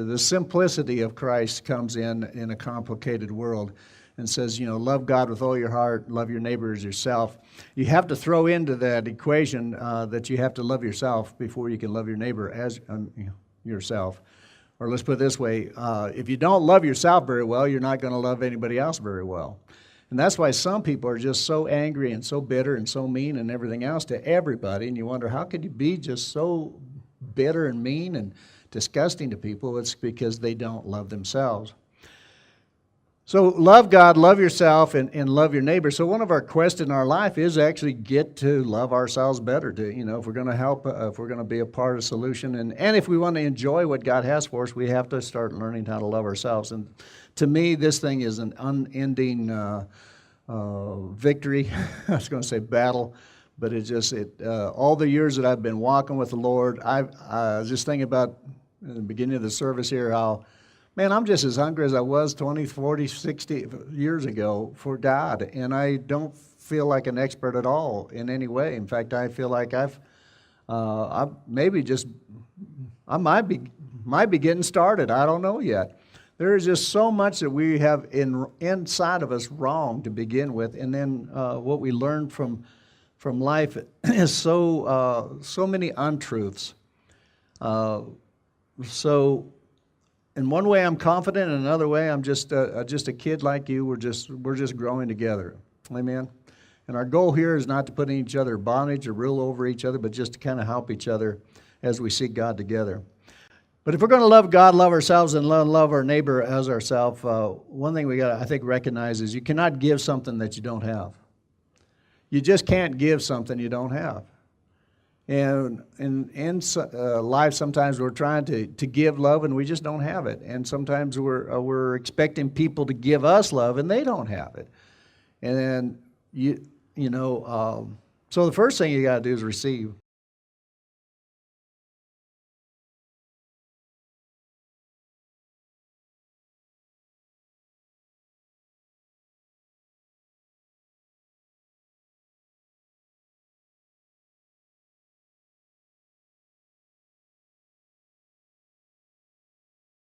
the simplicity of Christ comes in a complicated world and says, love God with all your heart, love your neighbor as yourself. You have to throw into that equation that you have to love yourself before you can love your neighbor as yourself. Or let's put it this way, if you don't love yourself very well, you're not going to love anybody else very well. And that's why some people are just so angry and so bitter and so mean and everything else to everybody. And you wonder, how could you be just so bitter and mean and disgusting to people? It's because they don't love themselves. So love God, love yourself, and love your neighbor. So one of our quests in our life is actually get to love ourselves better. If we're going to help, if we're going to be a part of the solution, and if we want to enjoy what God has for us, we have to start learning how to love ourselves. And to me, this thing is an unending victory. I was going to say battle, but all the years that I've been walking with the Lord, I was just thinking about in the beginning of the service here how, man, I'm just as hungry as I was 20, 40, 60 years ago for God, and I don't feel like an expert at all in any way. In fact, I feel like I might be getting started. I don't know yet. There is just so much that we have inside of us wrong to begin with, and then what we learn from life is so many untruths. So in one way I'm confident, in another way I'm just a kid like you. We're just growing together. Amen. And our goal here is not to put each other in bondage or rule over each other, but just to kind of help each other as we seek God together. But if we're going to love God, love ourselves, and love our neighbor as ourselves, one thing we got to, I think, recognize is you cannot give something that you don't have. You just can't give something you don't have. And in life, sometimes we're trying to give love, and we just don't have it. And sometimes we're expecting people to give us love, and they don't have it. And then so the first thing you got to do is receive.